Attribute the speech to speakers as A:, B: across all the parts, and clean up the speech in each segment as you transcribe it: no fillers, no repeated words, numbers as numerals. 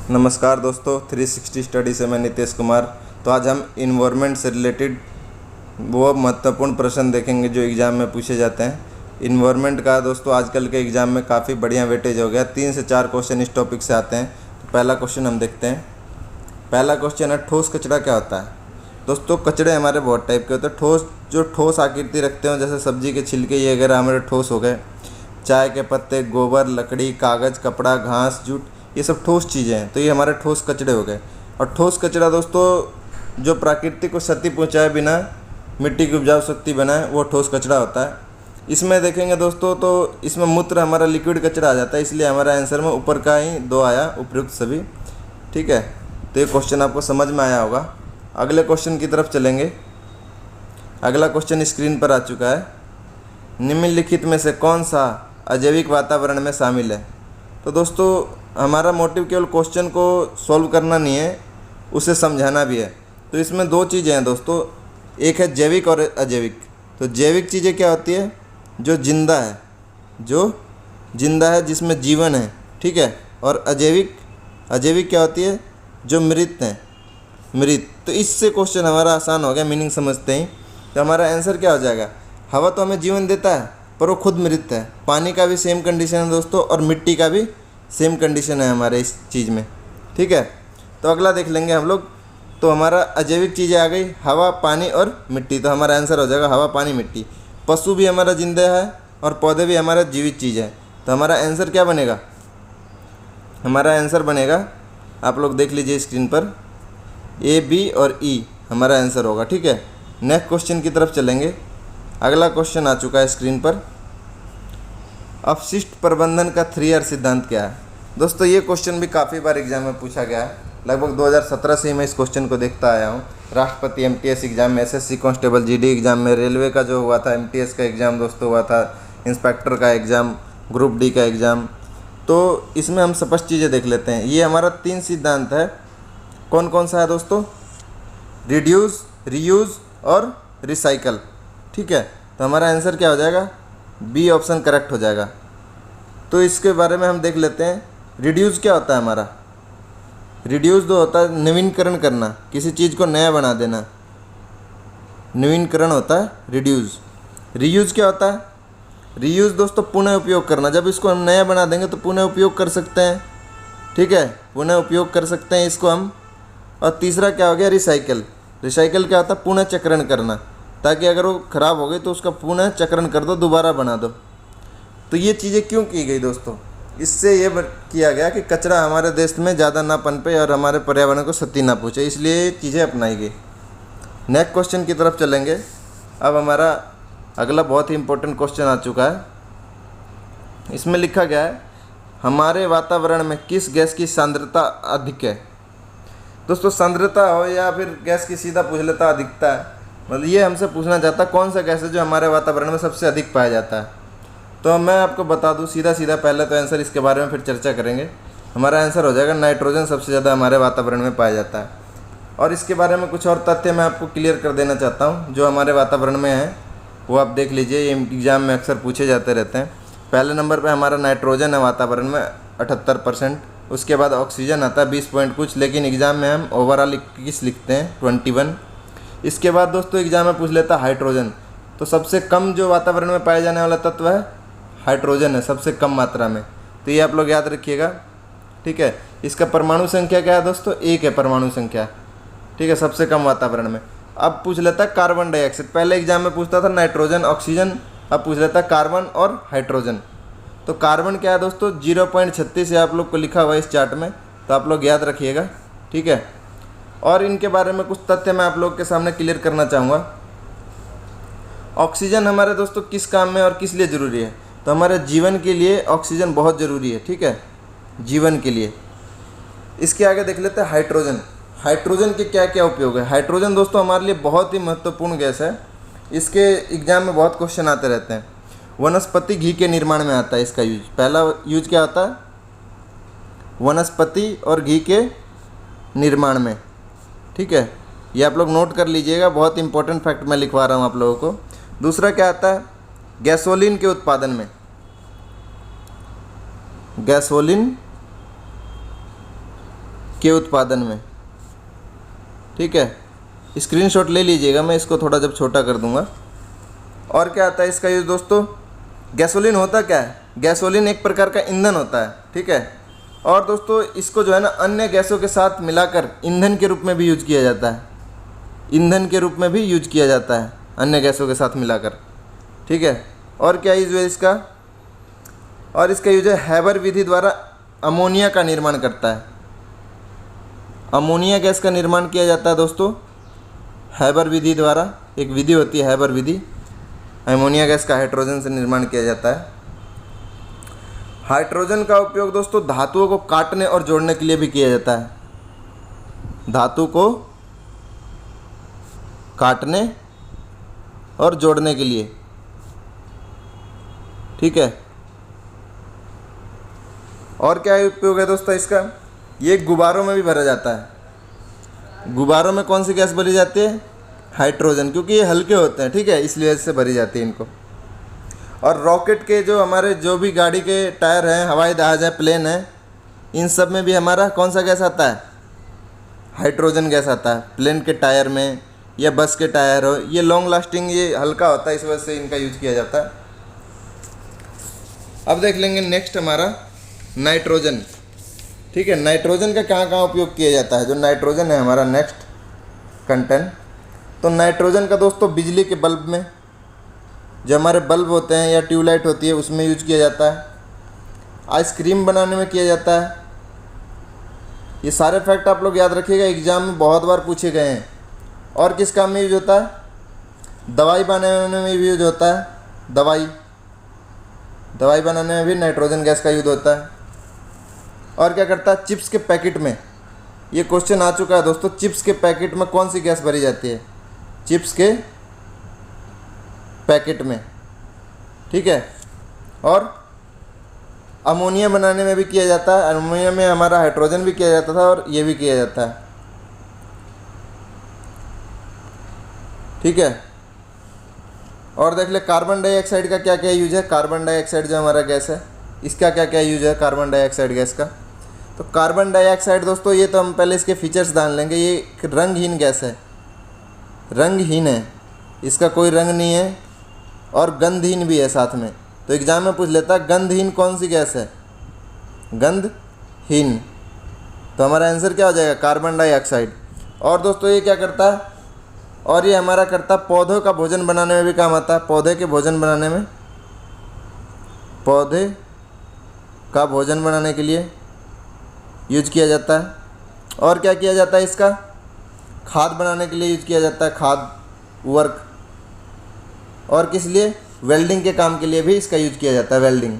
A: नमस्कार दोस्तों, 360 स्टडी से मैं नितेश कुमार। तो आज हम इन्वायरमेंट से रिलेटेड वो महत्वपूर्ण प्रश्न देखेंगे जो एग्ज़ाम में पूछे जाते हैं। इन्वायरमेंट का दोस्तों आजकल के एग्ज़ाम में काफ़ी बढ़िया वेटेज हो गया। 3 से 4 क्वेश्चन इस टॉपिक से आते हैं। तो पहला क्वेश्चन हम देखते हैं। पहला क्वेश्चन है, ठोस कचरा क्या होता है। दोस्तों कचड़े हमारे बहुत टाइप के होते हैं। जो ठोस आकृति रखते हो, जैसे सब्जी के छिलके, ये वगैरह हमारे ठोस हो गए। चाय के पत्ते, गोबर, लकड़ी, कागज़, कपड़ा, घास, जूट, ये सब ठोस चीज़ें हैं। तो ये हमारे ठोस कचड़े हो गए। और ठोस कचरा दोस्तों जो प्रकृति को क्षति पहुंचाए बिना मिट्टी की उपजाऊ शक्ति बनाए, वो ठोस कचरा होता है। इसमें देखेंगे दोस्तों तो इसमें मूत्र हमारा लिक्विड कचरा आ जाता है, इसलिए हमारा आंसर में ऊपर का ही 2 आया, उपयुक्त सभी। ठीक है, तो ये क्वेश्चन आपको समझ में आया होगा। अगले क्वेश्चन की तरफ चलेंगे। अगला क्वेश्चन स्क्रीन पर आ चुका है। निम्नलिखित में से कौन सा अजैविक वातावरण में शामिल है। तो दोस्तों हमारा मोटिव केवल क्वेश्चन को सॉल्व करना नहीं है, उसे समझाना भी है। तो इसमें 2 चीज़ें हैं दोस्तों, एक है जैविक और अजैविक। तो जैविक चीज़ें क्या होती है, जो जिंदा है, जिसमें जीवन है। ठीक है, और अजैविक क्या होती है, जो मृत है, मृत। तो इससे क्वेश्चन हमारा आसान हो गया मीनिंग समझते ही। तो हमारा आंसर क्या हो जाएगा, हवा तो हमें जीवन देता है पर वो खुद मृत है। पानी का भी सेम कंडीशन है दोस्तों, और मिट्टी का भी सेम कंडीशन है हमारे इस चीज़ में। ठीक है, तो अगला देख लेंगे हम लोग। तो हमारा अजैविक चीज़ें आ गई, हवा, पानी और मिट्टी। तो हमारा आंसर हो जाएगा हवा, पानी, मिट्टी। पशु भी हमारा जिंदा है और पौधे भी हमारा जीवित चीज़ है। तो हमारा आंसर क्या बनेगा, हमारा आंसर बनेगा, आप लोग देख लीजिए स्क्रीन पर, ए, बी और ई हमारा आंसर होगा। ठीक है, नेक्स्ट क्वेश्चन की तरफ चलेंगे। अगला क्वेश्चन आ चुका है स्क्रीन पर। अपशिष्ट प्रबंधन का 3R सिद्धांत क्या है। दोस्तों ये क्वेश्चन भी काफ़ी बार एग्जाम में पूछा गया है। लगभग 2017 से ही मैं इस क्वेश्चन को देखता आया हूँ। राष्ट्रपति MTS एग्ज़ाम में, SSC कांस्टेबल GD एग्ज़ाम में, रेलवे का जो हुआ था MTS का एग्ज़ाम दोस्तों हुआ था, इंस्पेक्टर का एग्ज़ाम, ग्रुप D का एग्ज़ाम। तो इसमें हम स्पष्ट चीज़ें देख लेते हैं। ये हमारा 3 सिद्धांत है। कौन कौन सा है दोस्तों, रिड्यूस, रीयूज़ और रिसाइकल। ठीक है, तो हमारा आंसर क्या हो जाएगा, बी ऑप्शन करेक्ट हो जाएगा। तो इसके बारे में हम देख लेते हैं। रिड्यूस क्या होता है हमारा, रिड्यूस जो होता है नवीनीकरण करना, किसी चीज़ को नया बना देना, नवीनीकरण होता है रिड्यूस। रीयूज़ क्या होता है, रीयूज़ दोस्तों पुनः उपयोग करना, जब इसको हम नया बना देंगे तो पुनः उपयोग कर सकते हैं। ठीक है, पुनः उपयोग कर सकते हैं इसको हम। और तीसरा क्या हो गया, रिसाइकल। रिसाइकल क्या होता है, पुनः चक्रण करना, ताकि अगर वो ख़राब हो गई तो उसका पुनः चक्रण कर दो, दोबारा बना दो। तो ये चीज़ें क्यों की गई दोस्तों, इससे ये किया गया कि कचरा हमारे देश में ज़्यादा ना पनपे और हमारे पर्यावरण को क्षति ना पहुँचे, इसलिए ये चीज़ें अपनाई गई। नेक्स्ट क्वेश्चन की तरफ चलेंगे। अब हमारा अगला बहुत ही इंपॉर्टेंट क्वेश्चन आ चुका है। इसमें लिखा गया है, हमारे वातावरण में किस गैस की सांद्रता अधिक है। दोस्तों सांद्रता हो या फिर गैस की सीधा पूछ लेता अधिकता है, मतलब ये हमसे पूछना चाहता कौन सा गैस है जो हमारे वातावरण में सबसे अधिक पाया जाता है। तो मैं आपको बता दूं सीधा पहले तो आंसर, इसके बारे में फिर चर्चा करेंगे। हमारा आंसर हो जाएगा नाइट्रोजन सबसे ज़्यादा हमारे वातावरण में पाया जाता है। और इसके बारे में कुछ और तथ्य मैं आपको क्लियर कर देना चाहता हूँ जो हमारे वातावरण में है, वो आप देख लीजिए, ये एग्ज़ाम में अक्सर पूछे जाते रहते हैं। पहले नंबर पर हमारा नाइट्रोजन है वातावरण में 78%, उसके बाद ऑक्सीजन आता है 20 पॉइंट कुछ, लेकिन एग्ज़ाम में हम ओवरऑल 21 लिखते हैं, 21। इसके बाद दोस्तों एग्जाम में पूछ लेता हाइड्रोजन। तो सबसे कम जो वातावरण में पाया जाने वाला तत्व है हाइड्रोजन है, सबसे कम मात्रा में। तो ये आप लोग याद रखिएगा। ठीक है, इसका परमाणु संख्या क्या है दोस्तों, 1 है परमाणु संख्या। ठीक है, सबसे कम वातावरण में। अब पूछ लेता है कार्बन डाइऑक्साइड। पहले एग्जाम में पूछता था नाइट्रोजन, ऑक्सीजन, अब पूछ लेता है कार्बन और हाइड्रोजन। तो कार्बन क्या है दोस्तों, 0.36 है, आप लोग को लिखा हुआ है इस चार्ट में, तो आप लोग याद रखिएगा। ठीक है, और इनके बारे में कुछ तथ्य मैं आप लोग के सामने क्लियर करना चाहूँगा। ऑक्सीजन हमारे दोस्तों किस काम में और किस लिए ज़रूरी है, तो हमारे जीवन के लिए ऑक्सीजन बहुत ज़रूरी है। ठीक है, जीवन के लिए। इसके आगे देख लेते हैं हाइड्रोजन। हाइड्रोजन के क्या क्या उपयोग है। हाइड्रोजन दोस्तों हमारे लिए बहुत ही महत्वपूर्ण गैस है, इसके एग्जाम में बहुत क्वेश्चन आते रहते हैं। वनस्पति घी के निर्माण में आता है इसका यूज। पहला यूज क्या होता है, वनस्पति और घी के निर्माण में। ठीक है, ये आप लोग नोट कर लीजिएगा, बहुत इंपॉर्टेंट फैक्ट मैं लिखवा रहा हूँ आप लोगों को। दूसरा क्या आता है, गैसोलीन के उत्पादन में। गैसोलीन के उत्पादन में। ठीक है, स्क्रीनशॉट ले लीजिएगा, मैं इसको थोड़ा जब छोटा कर दूंगा। और क्या आता है इसका यूज़ दोस्तों? गैसोलीन होता क्या है? गैसोलीन एक प्रकार का ईंधन होता है। ठीक है, और दोस्तों इसको जो है ना अन्य गैसों के साथ मिलाकर ईंधन के रूप में भी यूज किया जाता है। ईंधन के रूप में भी यूज किया जाता है अन्य गैसों के साथ मिलाकर। ठीक है, और क्या यूज है इसका? और इसका यूज है हैबर विधि द्वारा अमोनिया का निर्माण करता है। अमोनिया गैस का निर्माण किया जाता है दोस्तों हैबर विधि द्वारा। एक विधि होती है हैबर विधि, अमोनिया गैस का हाइड्रोजन से निर्माण किया जाता है। हाइड्रोजन का उपयोग दोस्तों धातुओं को काटने और जोड़ने के लिए भी किया जाता है। धातु को काटने और जोड़ने के लिए। ठीक है, और क्या उपयोग है दोस्तों इसका? ये गुब्बारों में भी भरा जाता है। गुब्बारों में कौन सी गैस भरी जाती है? हाइड्रोजन, क्योंकि ये हल्के होते हैं। ठीक है, इसलिए से भरी जाती है इनको। और रॉकेट के जो हमारे जो भी गाड़ी के टायर हैं, हवाई जहाज है, प्लेन है, इन सब में भी हमारा कौन सा गैस आता है? हाइड्रोजन गैस आता है। प्लेन के टायर में या बस के टायर हो, ये लॉन्ग लास्टिंग, ये हल्का होता है, इस वजह से इनका यूज किया जाता है। अब देख लेंगे नेक्स्ट हमारा नाइट्रोजन। ठीक है, नाइट्रोजन का कहाँ कहाँ उपयोग किया जाता है? जो नाइट्रोजन है हमारा नेक्स्ट कंटेंट, तो नाइट्रोजन का दोस्तों बिजली के बल्ब में, जो हमारे बल्ब होते हैं या ट्यूबलाइट होती है उसमें यूज किया जाता है। आइसक्रीम बनाने में किया जाता है। ये सारे फैक्ट आप लोग याद रखिएगा, एग्जाम में बहुत बार पूछे गए हैं। और किस काम में यूज होता है? दवाई बनाने में भी यूज होता है। दवाई बनाने में भी नाइट्रोजन गैस का यूज होता है। और क्या करता है? चिप्स के पैकेट में, ये क्वेश्चन आ चुका है दोस्तों, चिप्स के पैकेट में कौन सी गैस भरी जाती है? चिप्स के पैकेट में। ठीक है, और अमोनिया बनाने में भी किया जाता है। अमोनिया में हमारा हाइड्रोजन भी किया जाता था और ये भी किया जाता है। ठीक है, और देख ले कार्बन डाइऑक्साइड का क्या क्या यूज है। कार्बन डाइऑक्साइड जो हमारा गैस है, इसका क्या क्या यूज है कार्बन डाइऑक्साइड गैस का? तो कार्बन डाइऑक्साइड दोस्तों, ये तो हम पहले इसके फीचर्स जान लेंगे। ये एक रंगहीन गैस है, रंगहीन है, इसका कोई रंग नहीं है, और गंधहीन भी है साथ में। तो एग्जाम में पूछ लेता है गंधहीन कौन सी गैस है? गंधहीन। तो हमारा आंसर क्या हो जाएगा? Carbon dioxide. और दोस्तों ये क्या करता है? और ये हमारा करता है पौधों का भोजन बनाने में भी काम आता है। पौधे के भोजन बनाने में, पौधे का भोजन बनाने के लिए यूज किया जाता है। और क्या किया जाता है इसका? खाद बनाने के लिए यूज किया जाता है, खाद वर्क। और किस लिए? वेल्डिंग के काम के लिए भी इसका यूज किया जाता है, वेल्डिंग।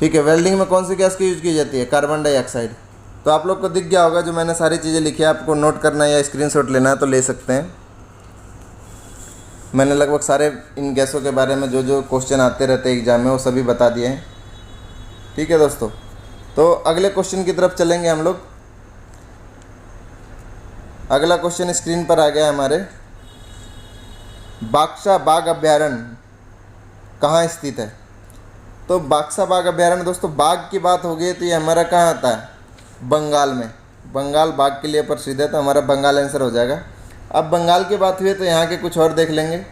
A: ठीक है, वेल्डिंग में कौन सी गैस की यूज की जाती है? Carbon dioxide. तो आप लोग को दिख गया होगा, जो मैंने सारी चीज़ें लिखी है, आपको नोट करना है या स्क्रीनशॉट लेना है तो ले सकते हैं। मैंने लगभग सारे इन गैसों के बारे में जो जो क्वेश्चन आते रहते हैं एग्जाम में वो सभी बता दिए हैं। ठीक है दोस्तों, तो अगले क्वेश्चन की तरफ चलेंगे हम लोग। अगला क्वेश्चन स्क्रीन पर आ गया हमारे। बाक्सा बाघ अभ्यारण्य कहाँ स्थित है? तो बाक्सा बाघ अभ्यारण्य दोस्तों, बाघ की बात हो गई तो ये हमारा कहाँ आता है? बंगाल में। बंगाल बाघ के लिए प्रसिद्ध है, तो हमारा बंगाल आंसर हो जाएगा। अब बंगाल की बात हुई तो यहाँ के कुछ और देख लेंगे।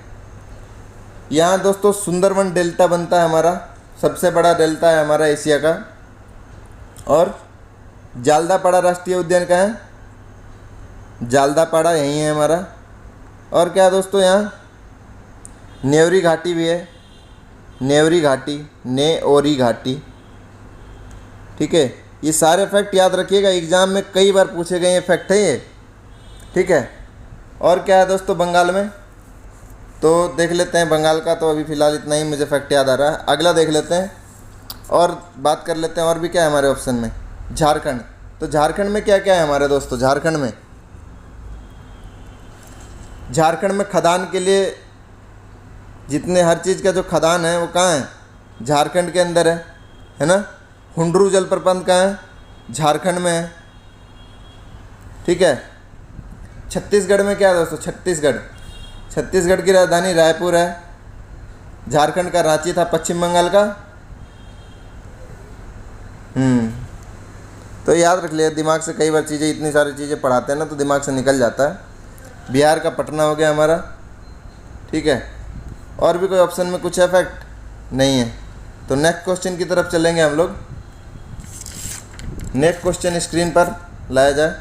A: यहाँ दोस्तों सुंदरवन डेल्टा बनता है हमारा, सबसे बड़ा डेल्टा है हमारा एशिया का। और जालदापाड़ा राष्ट्रीय उद्यान कहाँ है? जालदापाड़ा यहीं है हमारा। और क्या दोस्तों, यहाँ नेवरी घाटी भी है, नेवरी घाटी, नेओरी घाटी। ठीक है, ये सारे फैक्ट याद रखिएगा, एग्जाम में कई बार पूछे गए ये फैक्ट है ये। ठीक है, और क्या है दोस्तों बंगाल में? तो देख लेते हैं बंगाल का, तो अभी फ़िलहाल इतना ही मुझे फैक्ट याद आ रहा है। अगला देख लेते हैं और बात कर लेते हैं, और भी क्या है हमारे ऑप्शन में? झारखंड। तो झारखंड में क्या क्या है हमारे दोस्तों? झारखंड में खदान के लिए जितने हर चीज़ का जो खदान है वो कहाँ है? झारखंड के अंदर है ना। हुंडरू जलप्रपात कहाँ है? झारखंड में है। ठीक है, छत्तीसगढ़ में क्या है दोस्तों? छत्तीसगढ़ की राजधानी रायपुर है। झारखंड का रांची था पश्चिम बंगाल का। तो याद रख लिया, दिमाग से कई बार चीज़ें, इतनी सारी चीज़ें पढ़ाते हैं ना तो दिमाग से निकल जाता है। बिहार का पटना हो गया हमारा, ठीक है। और भी कोई ऑप्शन में कुछ है फैक्ट नहीं है। तो नेक्स्ट क्वेश्चन की तरफ चलेंगे हम लोग। नेक्स्ट क्वेश्चन स्क्रीन पर लाया जाए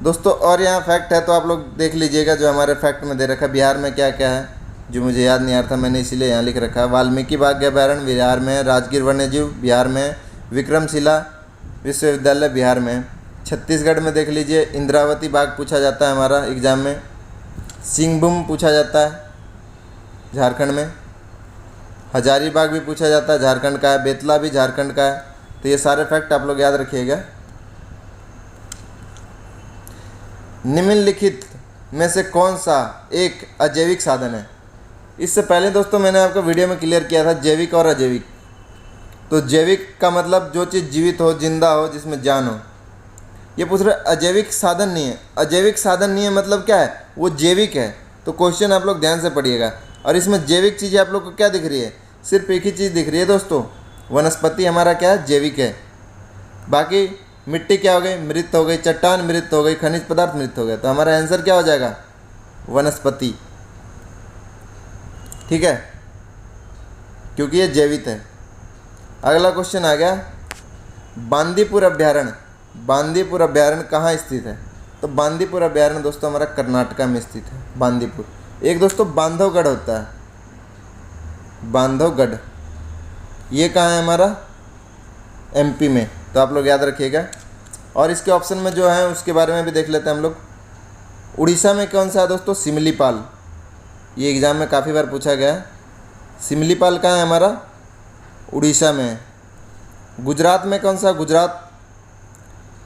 A: दोस्तों। और यहाँ फैक्ट है तो आप लोग देख लीजिएगा, जो हमारे फैक्ट में दे रखा है। बिहार में क्या क्या है जो मुझे याद नहीं आ रहा था, मैंने इसीलिए यहाँ लिख रखा है। वाल्मीकि बाग अभयारण्य बिहार में है, राजगीर वन्यजीव बिहार में है, विक्रमशिला विश्वविद्यालय बिहार में है। छत्तीसगढ़ में देख लीजिए, इंद्रावती बाग पूछा जाता है हमारा एग्ज़ाम में। सिंहभूम पूछा जाता है झारखंड में। हजारीबाग भी पूछा जाता है, झारखंड का है। बेतला भी झारखंड का है। तो ये सारे फैक्ट आप लोग याद रखिएगा। निम्नलिखित में से कौन सा एक अजैविक साधन है? इससे पहले दोस्तों मैंने आपको वीडियो में क्लियर किया था जैविक और अजैविक। तो जैविक का मतलब जो चीज़ जीवित हो, जिंदा हो, जिसमें जान हो। ये पूछ रहे अजैविक साधन नहीं है। अजैविक साधन नहीं है मतलब क्या है? वो जैविक है। तो क्वेश्चन आप लोग ध्यान से पढ़िएगा। और इसमें जैविक चीज़ें आप लोग को क्या दिख रही है? सिर्फ एक ही चीज़ दिख रही है दोस्तों, वनस्पति हमारा क्या है? जैविक है। बाकी मिट्टी क्या हो गई? मृत हो गई। चट्टान मृत हो गई। खनिज पदार्थ मृत हो गए। तो हमारा आंसर क्या हो जाएगा? वनस्पति, ठीक है, क्योंकि ये जैविक है। अगला क्वेश्चन आ गया, बांदीपुर अभ्यारण्य। बांदीपुर अभ्यारण्य कहाँ स्थित है? तो बांदीपुर अभ्यारण्य दोस्तों हमारा कर्नाटका में स्थित है। बांदीपुर एक दोस्तों बांधवगढ़ होता है। बांधवगढ़ ये कहाँ है? हमारा एमपी में। तो आप लोग याद रखिएगा। और इसके ऑप्शन में जो है उसके बारे में भी देख लेते हैं हम लोग। उड़ीसा में कौन सा है दोस्तों? सिमलीपाल। ये एग्ज़ाम में काफ़ी बार पूछा गया है। सिमलीपाल कहाँ है? हमारा उड़ीसा में है। गुजरात में कौन सा? गुजरात।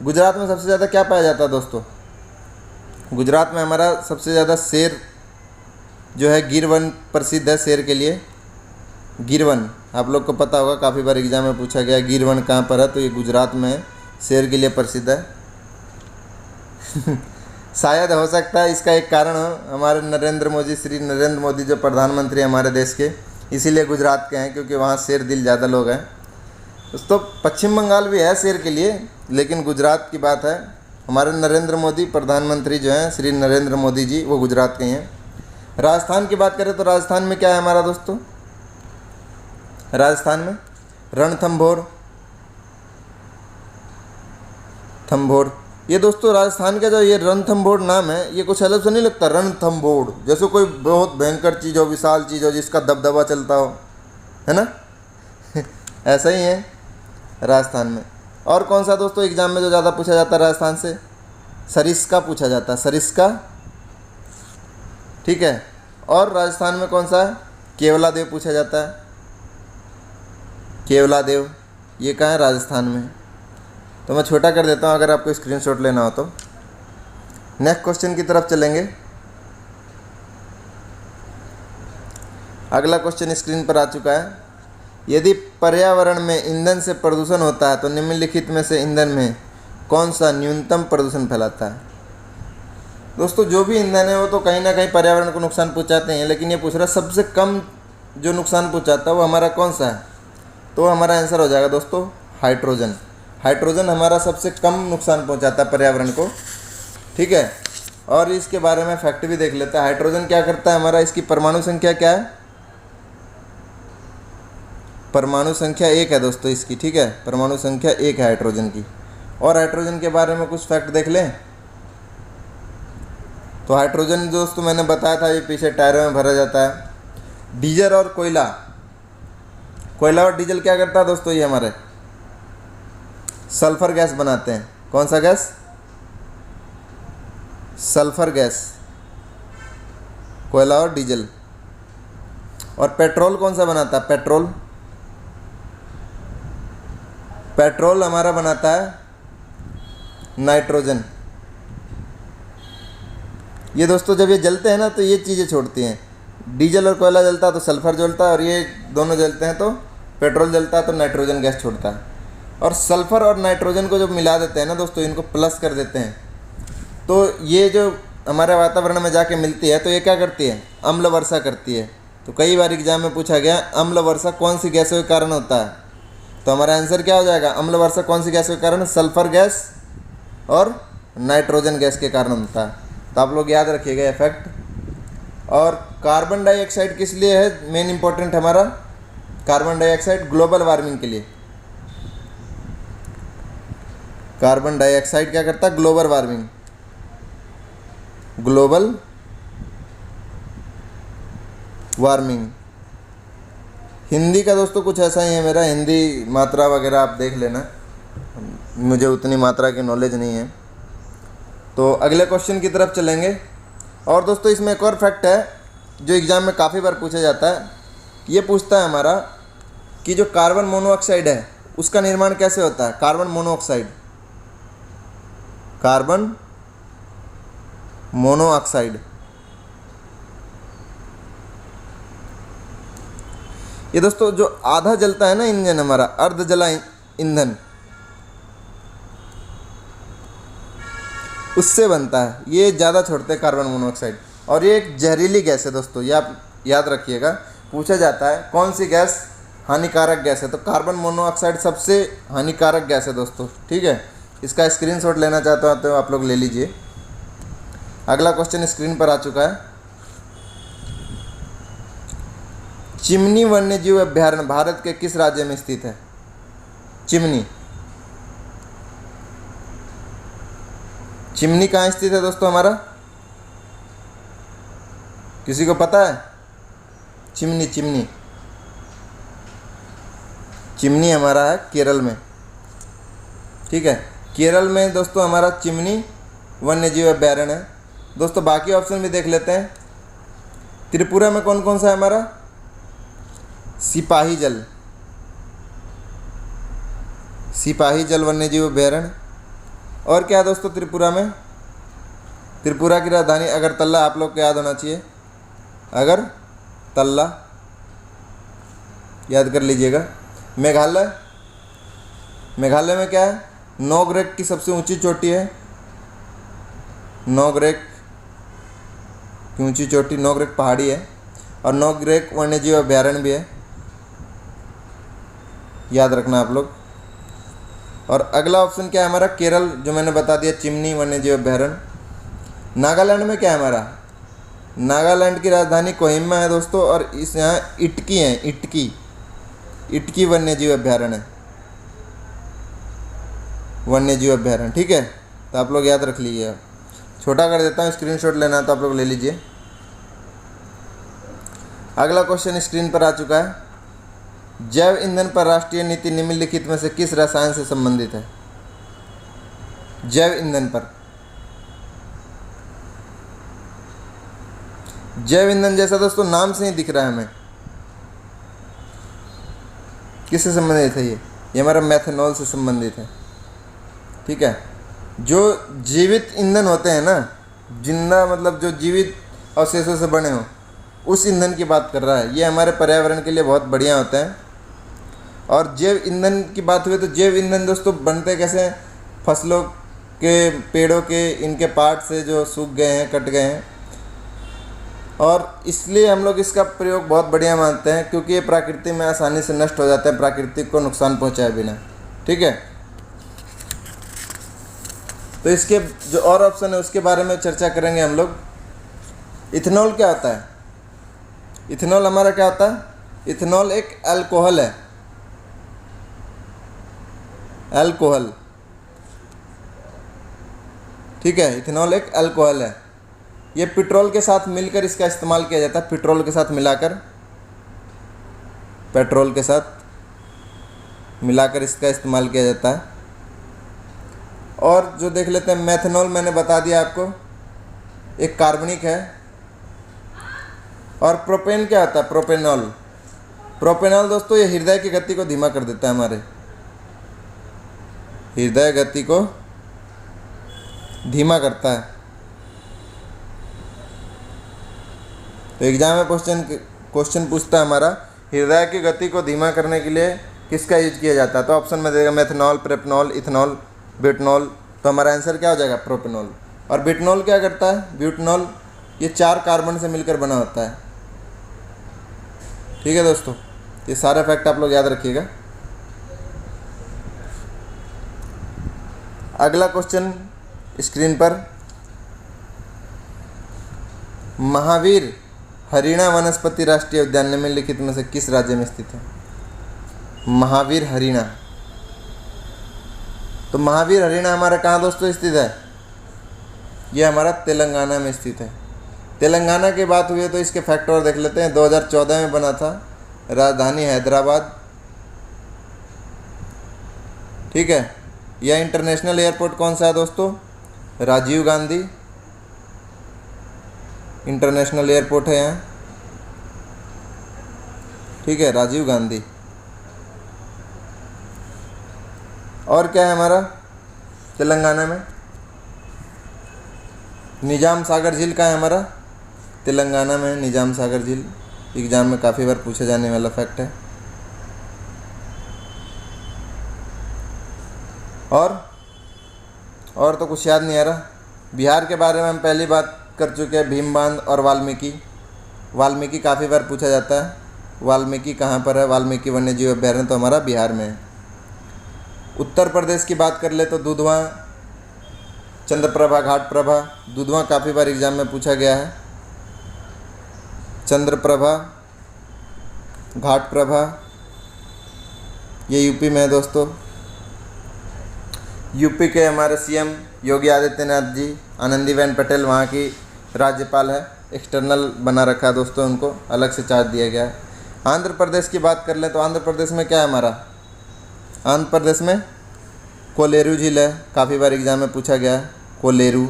A: गुजरात में सबसे ज़्यादा क्या पाया जाता है दोस्तों? गुजरात में हमारा सबसे ज़्यादा शेर जो है, गिर वन प्रसिद्ध है शेर के लिए। गिर वन आप लोग को पता होगा, काफ़ी बार एग्जाम में पूछा गया गिर वन कहाँ पर है। तो ये गुजरात में है, शेर के लिए प्रसिद्ध है। शायद हो सकता है इसका एक कारण हो हमारे श्री नरेंद्र मोदी जो प्रधानमंत्री हैं हमारे देश के, इसीलिए गुजरात के हैं, क्योंकि वहाँ शेर दिल ज़्यादा लोग हैं। दोस्तों पश्चिम बंगाल भी है शेर के लिए, लेकिन गुजरात की बात है। हमारे नरेंद्र मोदी प्रधानमंत्री जो हैं, श्री नरेंद्र मोदी जी, वो गुजरात के हैं। राजस्थान की बात करें तो राजस्थान में क्या है हमारा दोस्तों? राजस्थान में रणथंभौर। थंभौर ये दोस्तों राजस्थान का जो ये रणथंभौर नाम है, ये कुछ अलग से नहीं लगता। रणथंभौर जैसे कोई बहुत भयंकर चीज़ हो, विशाल चीज़ हो, जिसका दबदबा चलता हो, है ना? ऐसा ही है राजस्थान में। और कौन सा दोस्तों एग्जाम में जो ज़्यादा पूछा जाता है राजस्थान से? सरिस्का पूछा जाता है, सरिस्का, ठीक है। और राजस्थान में कौन सा है? केवलादेव पूछा जाता है। केवलादेव ये कहाँ है? राजस्थान में। तो मैं छोटा कर देता हूँ अगर आपको स्क्रीनशॉट लेना हो तो। नेक्स्ट क्वेश्चन की तरफ चलेंगे। अगला क्वेश्चन स्क्रीन पर आ चुका है। यदि पर्यावरण में ईंधन से प्रदूषण होता है तो निम्नलिखित में से ईंधन में कौन सा न्यूनतम प्रदूषण फैलाता है? दोस्तों जो भी ईंधन है वो तो कहीं ना कहीं पर्यावरण को नुकसान पहुंचाते हैं, लेकिन ये पूछ रहा है सबसे कम जो नुकसान पहुंचाता है वो हमारा कौन सा है? तो हमारा आंसर हो जाएगा दोस्तों हाइड्रोजन। हाइड्रोजन हमारा सबसे कम नुकसान पहुंचाता है पर्यावरण को, ठीक है। और इसके बारे में फैक्ट भी देख लेते हैं। हाइड्रोजन क्या करता है हमारा? इसकी परमाणु संख्या क्या है? परमाणु संख्या 1 है दोस्तों इसकी, ठीक है। परमाणु संख्या 1 है हाइड्रोजन की। और हाइड्रोजन के बारे में कुछ फैक्ट देख लें तो हाइड्रोजन दोस्तों मैंने बताया था ये पीछे टायरों में भरा जाता है। डीजल और कोयला, कोयला और डीजल क्या करता है दोस्तों? ये हमारे सल्फर गैस बनाते हैं। कौन सा गैस? सल्फर गैस, कोयला और डीजल। और पेट्रोल कौन सा बनाता है? पेट्रोल, पेट्रोल हमारा बनाता है नाइट्रोजन। ये दोस्तों जब ये जलते हैं ना तो ये चीज़ें छोड़ती हैं। डीजल और कोयला जलता है तो सल्फर जलता है, और ये दोनों जलते हैं तो पेट्रोल जलता है तो नाइट्रोजन गैस छोड़ता है। और सल्फर और नाइट्रोजन को जब मिला देते हैं ना दोस्तों, इनको प्लस कर देते हैं, तो ये जो हमारे वातावरण में जाके मिलती है तो ये क्या करती है? अम्ल वर्षा करती है। तो कई बार एग्जाम में पूछा गया अम्ल वर्षा कौन सी गैसों के कारण होता है? तो हमारा आंसर क्या हो जाएगा, अम्ल वर्षा कौन सी गैस के कारण, सल्फर गैस और नाइट्रोजन गैस के कारण होता है। तो आप लोग याद रखिएगा ये फैक्ट। और कार्बन डाइऑक्साइड किस लिए है मेन इंपॉर्टेंट हमारा, कार्बन डाइऑक्साइड ग्लोबल वार्मिंग के लिए। कार्बन डाइऑक्साइड क्या करता है, global warming, global warming. Hindi का दोस्तों कुछ ऐसा ही है मेरा, हिंदी मात्रा वगैरह आप देख लेना, मुझे उतनी मात्रा की नॉलेज नहीं है। तो अगले क्वेश्चन की तरफ चलेंगे। और दोस्तों इसमें एक और फैक्ट है जो एग्ज़ाम में काफ़ी बार पूछा जाता है। ये पूछता है हमारा कि जो कार्बन मोनोऑक्साइड है उसका निर्माण कैसे होता है, कार्बन मोनोऑक्साइड, कार्बन मोनोऑक्साइड। ये दोस्तों जो आधा जलता है ना इंजन हमारा, अर्ध जला ईंधन, उससे बनता है। ये ज़्यादा छोड़ते हैं कार्बन मोनोऑक्साइड। और ये एक जहरीली गैस है दोस्तों, ये आप याद रखिएगा। पूछा जाता है कौन सी गैस हानिकारक गैस है, तो कार्बन मोनोऑक्साइड सबसे हानिकारक गैस है दोस्तों। ठीक है, इसका स्क्रीनशॉट लेना चाहते हो तो आप लोग ले लीजिए। अगला क्वेश्चन स्क्रीन पर आ चुका है। चिमनी वन्यजीव अभयारण्य भारत के किस राज्य में स्थित है, चिमनी, चिमनी कहाँ स्थित है दोस्तों हमारा, किसी को पता है, चिमनी, चिमनी, चिमनी हमारा है केरल में। ठीक है, केरल में दोस्तों हमारा चिमनी वन्यजीव अभयारण्य है। दोस्तों बाकी ऑप्शन भी देख लेते हैं। त्रिपुरा में कौन कौन सा है हमारा, सिपाही जल, सिपाही जल वन्यजीव अभयारण्य। और क्या है दोस्तों त्रिपुरा में, त्रिपुरा की राजधानी अगरतला, आप लोग को याद होना चाहिए, अगरतला, याद कर लीजिएगा। मेघालय, मेघालय में क्या है, नोकरेक की सबसे ऊंची चोटी है, नोकरेक की ऊंची चोटी, नोकरेक पहाड़ी है, और नोकरेक वन्यजीव अभयारण्य भी है, याद रखना आप लोग। और अगला ऑप्शन क्या है हमारा, केरल, जो मैंने बता दिया, चिमनी वन्यजीव अभयारण्य। नागालैंड में क्या है हमारा, नागालैंड की राजधानी कोहिमा है दोस्तों, और इस यहाँ इटकी है, इटकी, इटकी वन्यजीव अभयारण्य, वन्यजीव अभयारण्य। ठीक है, तो आप लोग याद रख लीजिए। छोटा कर देता हूँ, स्क्रीनशॉट लेना है तो आप लोग ले लीजिए। अगला क्वेश्चन स्क्रीन पर आ चुका है। जैव ईंधन पर राष्ट्रीय नीति निम्नलिखित में से किस रसायन से संबंधित है, जैव ईंधन पर, जैव ईंधन जैसा दोस्तों नाम से ही दिख रहा है हमें, किससे संबंधित है ये हमारा मेथनॉल से संबंधित है। ठीक है, जो जीवित ईंधन होते हैं ना, जिंदा मतलब जो जीवित अवशेषों से बने हों, उस ईंधन की बात कर रहा है। ये हमारे पर्यावरण के लिए बहुत बढ़िया होते हैं। और जैव ईंधन की बात हुई तो जैव ईंधन दोस्तों बनते कैसे हैं, फसलों के, पेड़ों के, इनके पार्ट से जो सूख गए हैं, कट गए हैं, और इसलिए हम लोग इसका प्रयोग बहुत बढ़िया मानते हैं, क्योंकि ये प्रकृति में आसानी से नष्ट हो जाता है, प्रकृति को नुकसान पहुंचाए बिना। ठीक है, तो इसके जो और ऑप्शन है उसके बारे में चर्चा करेंगे हम लोग। इथेनॉल क्या होता है, इथेनॉल हमारा क्या होता है, इथेनॉल एक अल्कोहल है, अल्कोहल। ठीक है, इथेनॉल एक अल्कोहल है। ये पेट्रोल के साथ मिलकर इसका इस्तेमाल किया जाता है, पेट्रोल के साथ मिलाकर, पेट्रोल के साथ मिलाकर इसका इस्तेमाल किया जाता है। और जो देख लेते हैं मेथनॉल, मैंने बता दिया आपको, एक कार्बनिक है। और प्रोपेन क्या होता है, प्रोपेनॉल, प्रोपेनॉल दोस्तों ये हृदय की गति को धीमा कर देता है, हमारे हृदय गति को धीमा करता है। तो एग्जाम में क्वेश्चन पूछता है हमारा, हृदय की गति को धीमा करने के लिए किसका यूज किया जाता है, तो ऑप्शन में देगा मेथनॉल, प्रोपेनॉल, इथेनॉल, ब्यूटेनॉल। तो हमारा आंसर क्या हो जाएगा, प्रोपेनॉल। और ब्यूटेनॉल क्या करता है, ब्यूटेनॉल ये 4 कार्बन से मिलकर बना होता है। ठीक है दोस्तों, ये सारे फैक्ट आप लोग याद रखिएगा। अगला क्वेश्चन स्क्रीन पर, महावीर हरिणा वनस्पति राष्ट्रीय उद्यान निम्नलिखित में से किस राज्य में स्थित है? महावीर हरिणा। तो महावीर हरिणा हमारा कहाँ दोस्तों स्थित है? ये हमारा तेलंगाना में स्थित है। तेलंगाना की बात हुई है तो इसके फैक्ट और देख लेते हैं। 2014 में बना था, राजधानी हैदराबाद, ठीक है। यह इंटरनेशनल एयरपोर्ट कौन सा है दोस्तों? राजीव गांधी इंटरनेशनल एयरपोर्ट है यहाँ, ठीक है, राजीव गांधी। और क्या है हमारा तेलंगाना में? निजाम सागर झील का है हमारा तेलंगाना में, निजाम सागर झील। एग्जाम में काफ़ी बार पूछे जाने वाला फैक्ट है। और तो कुछ याद नहीं आ रहा। बिहार के बारे में हम पहली बात कर चुके हैं, भीम बांध और वाल्मीकि काफ़ी बार पूछा जाता है। वाल्मीकि कहाँ पर है? वाल्मीकि वन्य जीव अभ्यारण्य तो हमारा बिहार में है। उत्तर प्रदेश की बात कर ले तो दुधवा, चंद्रप्रभा, घाटप्रभा। दुधवा काफ़ी बार एग्जाम में पूछा गया है। चंद्रप्रभा, घाटप्रभा, ये यूपी में है दोस्तों। यूपी के हमारे सीएम योगी आदित्यनाथ जी, आनंदीबेन पटेल वहाँ की राज्यपाल है। एक्सटर्नल बना रखा है दोस्तों, उनको अलग से चार्ज दिया गया है। आंध्र प्रदेश की बात कर लें तो आंध्र प्रदेश में क्या है हमारा? आंध्र प्रदेश में कोलेरू झील है, काफ़ी बार एग्जाम में पूछा गया है। कोलेरू,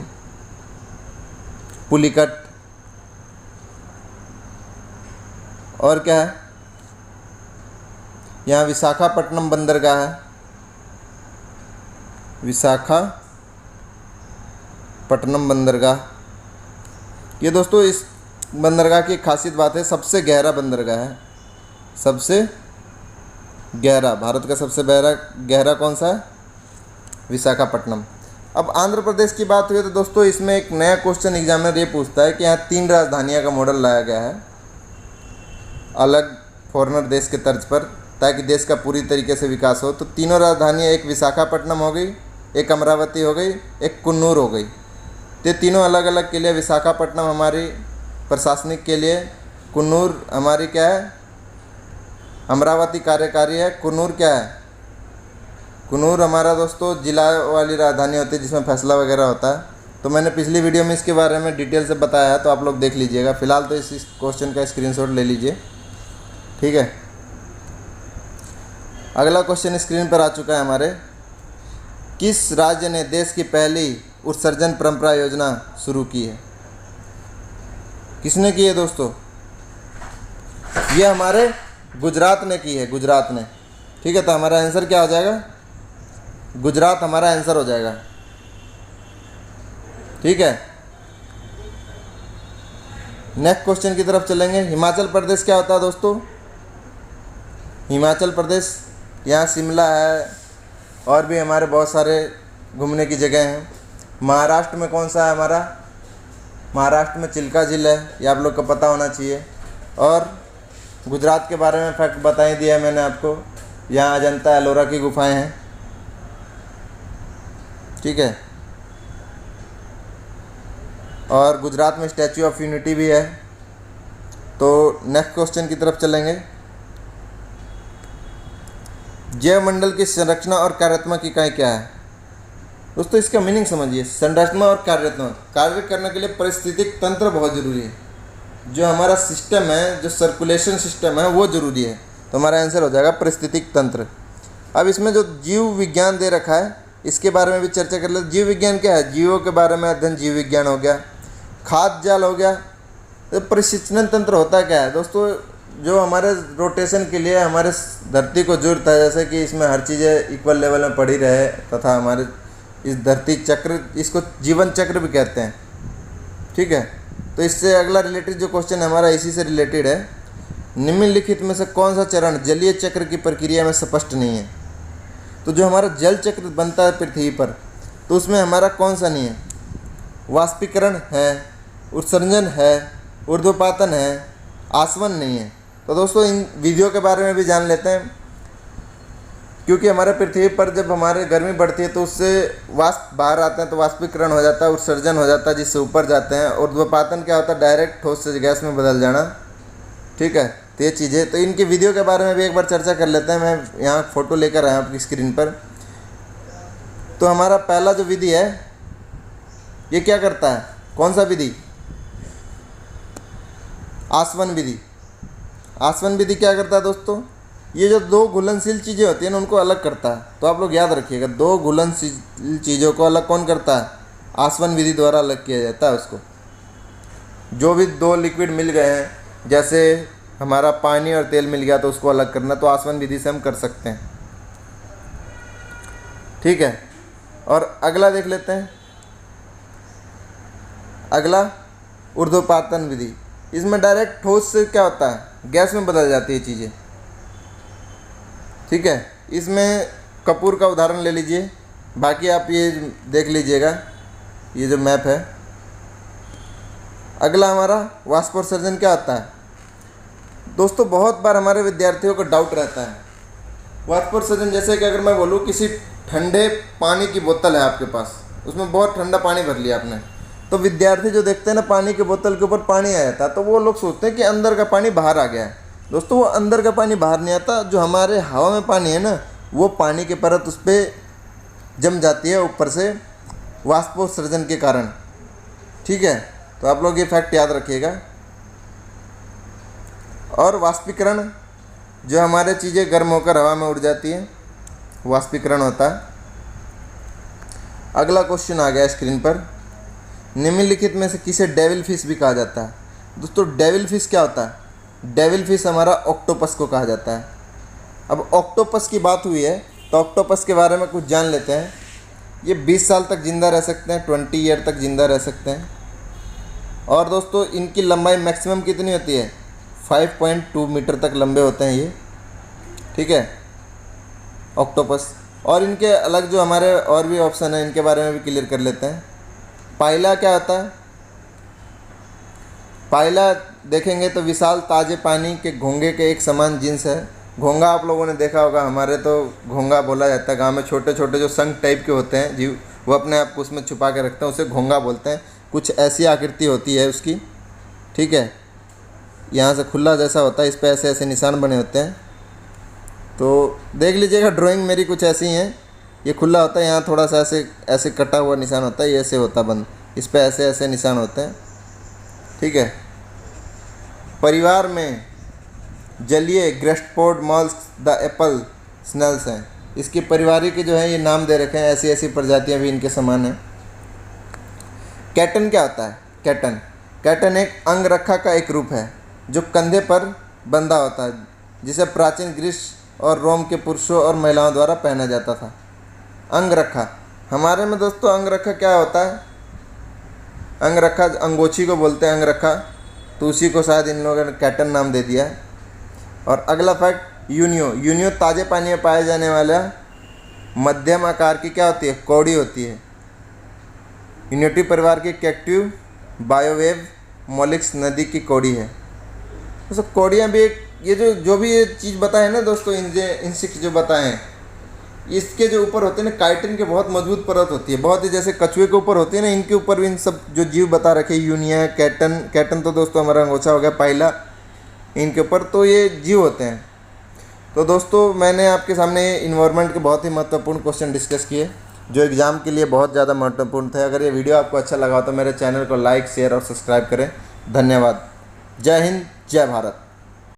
A: पुलिकट, और क्या है? यहाँ विशाखापट्टनम बंदरगाह है, विशाखापट्टनम बंदरगाह। ये दोस्तों इस बंदरगाह की खासियत बात है, सबसे गहरा बंदरगाह है, सबसे गहरा। भारत का सबसे गहरा कौन सा है? विशाखापट्टनम। अब आंध्र प्रदेश की बात हुई तो दोस्तों इसमें एक नया क्वेश्चन एग्जामिनर ये पूछता है कि यहाँ 3 राजधानियाँ का मॉडल लाया गया है अलग फॉरेनर देश के तर्ज पर, ताकि देश का पूरी तरीके से विकास हो। तो तीनों राजधानियाँ, एक विशाखापट्टनम हो गई, एक अमरावती हो गई, एक कुन्नूर हो गई। तो तीनों अलग अलग के लिए, विशाखापट्टनम हमारी प्रशासनिक के लिए, कुन्नूर हमारी क्या है? अमरावती कार्यकारी है। कुन्नूर क्या है? कुन्नूर हमारा दोस्तों जिला वाली राजधानी होती है जिसमें फैसला वगैरह होता है। तो मैंने पिछली वीडियो में इसके बारे में डिटेल से बताया है, तो आप लोग देख लीजिएगा। फिलहाल तो इस क्वेश्चन का स्क्रीनशॉट ले लीजिए, ठीक है। अगला क्वेश्चन स्क्रीन पर आ चुका है हमारे। किस राज्य ने देश की पहली उत्सर्जन परंपरा योजना शुरू की है? किसने की है दोस्तों? ये हमारे गुजरात ने की है, गुजरात ने, ठीक है। तो हमारा आंसर क्या हो जाएगा? गुजरात हमारा आंसर हो जाएगा, ठीक है। नेक्स्ट क्वेश्चन की तरफ चलेंगे। हिमाचल प्रदेश क्या होता है दोस्तों? हिमाचल प्रदेश, यहाँ शिमला है और भी हमारे बहुत सारे घूमने की जगह हैं। महाराष्ट्र में कौन सा है हमारा? महाराष्ट्र में चिल्का झील है, ये आप लोग को पता होना चाहिए। और गुजरात के बारे में फैक्ट बता ही दिया मैंने आपको, यहाँ अजंता एलोरा की गुफाएं हैं, ठीक है। और गुजरात में स्टैच्यू ऑफ यूनिटी भी है। तो नेक्स्ट क्वेश्चन की तरफ चलेंगे। जैवमंडल की संरचना और कार्यात्मक इकाई क्या है? दोस्तों इसका मीनिंग समझिए। संरचना और कार्यात्मक, कार्य करने के लिए पारिस्थितिक तंत्र बहुत ज़रूरी है। जो हमारा सिस्टम है, जो सर्कुलेशन सिस्टम है, वो ज़रूरी है। तो हमारा आंसर हो जाएगा पारिस्थितिक तंत्र। अब इसमें जो जीव विज्ञान दे रखा है, इसके बारे में भी चर्चा कर लेते। जीव विज्ञान क्या है? जीवों के बारे में अध्ययन जीव विज्ञान हो गया। खाद्य जाल हो गया। तो परिसिंचन तंत्र होता क्या है दोस्तों? जो हमारे रोटेशन के लिए हमारे धरती को जरूरत है, जैसे कि इसमें हर चीज़ें इक्वल लेवल में पड़ी रहे, तथा हमारे इस धरती चक्र, इसको जीवन चक्र भी कहते हैं, ठीक है। तो इससे अगला रिलेटेड जो क्वेश्चन है हमारा इसी से रिलेटेड है। निम्नलिखित में से कौन सा चरण जलीय चक्र की प्रक्रिया में स्पष्ट नहीं है? तो जो हमारा जल चक्र बनता है पृथ्वी पर, तो उसमें हमारा कौन सा नहीं है? वाष्पीकरण है, उत्सर्जन है, ऊर्ध्वपातन है, आसवन नहीं है। तो दोस्तों इन विधियों के बारे में भी जान लेते हैं। क्योंकि हमारे पृथ्वी पर जब हमारे गर्मी बढ़ती है तो उससे वाष्प बाहर आते हैं, तो वाष्पीकरण हो जाता है, उत्सर्जन हो जाता है, जिससे ऊपर जाते हैं। और ऊर्ध्वपातन क्या होता है, डायरेक्ट ठोस से गैस में बदल जाना। ठीक है, तो ये चीज़ें, तो इनकी विधियों के बारे में भी एक बार चर्चा कर लेते हैं। मैं यहाँ फ़ोटो लेकर आया आपकी स्क्रीन पर। तो हमारा पहला जो विधि है ये क्या करता है, कौन सा विधि, आसवन विधि। आसवन विधि क्या करता है दोस्तों, ये जो दो घुलनशील चीज़ें होती हैं ना उनको अलग करता है। तो आप लोग याद रखिएगा, दो घुलनशील चीज़ों को अलग कौन करता है, आसवन विधि द्वारा अलग किया जाता है उसको। जो भी दो लिक्विड मिल गए हैं, जैसे हमारा पानी और तेल मिल गया तो उसको अलग करना, तो आसवन विधि से हम कर सकते हैं। ठीक है, और अगला देख लेते हैं। अगला ऊर्ध्वपातन विधि। इसमें डायरेक्ट ठोस से क्या होता है, गैस में बदल जाती है चीज़ें। ठीक है, इसमें कपूर का उदाहरण ले लीजिए, बाकी आप ये देख लीजिएगा, ये जो मैप है। अगला हमारा वाष्पोत्सर्जन क्या होता है दोस्तों, बहुत बार हमारे विद्यार्थियों को डाउट रहता है। वाष्पोत्सर्जन जैसे कि अगर मैं बोलूँ, किसी ठंडे पानी की बोतल है आपके पास, उसमें बहुत ठंडा पानी भर लिया आपने, तो विद्यार्थी जो देखते हैं ना पानी के बोतल के ऊपर पानी आ जाता है, तो वो लोग सोचते हैं कि अंदर का पानी बाहर आ गया है। दोस्तों वो अंदर का पानी बाहर नहीं आता, जो हमारे हवा में पानी है ना, वो पानी की परत उस पर जम जाती है ऊपर से वाष्पोत्सर्जन के कारण। ठीक है, तो आप लोग ये फैक्ट याद रखिएगा। और वाष्पीकरण, जो हमारे चीज़ें गर्म होकर हवा में उड़ जाती है, वाष्पीकरण होता है। अगला क्वेश्चन आ गया स्क्रीन पर, निम्नलिखित में से किसे डेविल फिश भी कहा जाता है। दोस्तों डेविल फिश क्या होता है, डेविल फिश हमारा ऑक्टोपस को कहा जाता है। अब ऑक्टोपस की बात हुई है तो ऑक्टोपस के बारे में कुछ जान लेते हैं। ये 20 साल तक ज़िंदा रह सकते हैं, 20 ईयर तक ज़िंदा रह सकते हैं। और दोस्तों इनकी लंबाई मैक्सिमम कितनी होती है, 5.2 मीटर तक लंबे होते हैं ये। ठीक है, ऑक्टोपस। और इनके अलग जो हमारे और भी ऑप्शन है, इनके बारे में भी क्लियर कर लेते हैं। पाइला क्या होता है, पाइला देखेंगे तो विशाल ताजे पानी के घोंगे के एक समान जींस है। घोंगा आप लोगों ने देखा होगा, हमारे तो घोंगा बोला जाता है। गांव में छोटे छोटे जो संख टाइप के होते हैं जीव, वो अपने आप को उसमें छुपा के रखते हैं, उसे घोंगा बोलते हैं। कुछ ऐसी आकृति होती है उसकी। ठीक है, यहाँ से खुला जैसा होता है, इस पर ऐसे ऐसे निशान बने होते हैं। तो देख लीजिएगा, ड्राइंग मेरी कुछ ऐसी हैं। ये खुला होता है, यहाँ थोड़ा सा ऐसे ऐसे कटा हुआ निशान होता है, ये ऐसे होता है बंद, इस पर ऐसे ऐसे निशान होते हैं। ठीक है, परिवार में जलीय ग्रेस्टपोड मॉल्स द एप्पल स्नेल्स हैं। इसकी पारिवारिक जो है ये नाम दे रखे हैं, ऐसी ऐसी प्रजातियां भी इनके समान हैं। कैटन क्या होता है, कैटन, कैटन एक अंगरखा का एक रूप है जो कंधे पर बंधा होता है, जिसे प्राचीन ग्रीस और रोम के पुरुषों और महिलाओं द्वारा पहना जाता था। अंगरखा, हमारे में दोस्तों अंगरखा क्या होता है, अंगरखा अंगोछी को बोलते हैं अंगरखा, तो उसी को शायद इन लोगों ने कैटन नाम दे दिया है। और अगला फैक्ट, यूनियो, यूनियो ताज़े पानी में पाए जाने वाला मध्यम आकार की क्या होती है, कौड़ी होती है। यूनिटी परिवार की कैक्टिव बायोवेव मोलिक्स नदी की कौड़ी है। तो सब कौड़ियाँ भी एक, ये जो भी ये चीज़ बताए ना दोस्तों, इंसेक्ट जो बताएं, इसके जो ऊपर होते हैं ना काइटिन के बहुत मजबूत परत होती है, बहुत ही जैसे कछुए के ऊपर होती है ना, इनके ऊपर भी इन सब जो जीव बता रखे, यूनिया, कैटन, कैटन तो दोस्तों हमारा अंगोछा हो गया, पाइला, इनके ऊपर तो ये जीव होते हैं। तो दोस्तों मैंने आपके सामने इन्वायरमेंट के बहुत ही महत्वपूर्ण क्वेश्चन डिस्कस किए, जो एग्ज़ाम के लिए बहुत ज़्यादा महत्वपूर्ण थे। अगर ये वीडियो आपको अच्छा लगा तो मेरे चैनल को लाइक, शेयर और सब्सक्राइब करें। धन्यवाद। जय हिंद, जय भारत।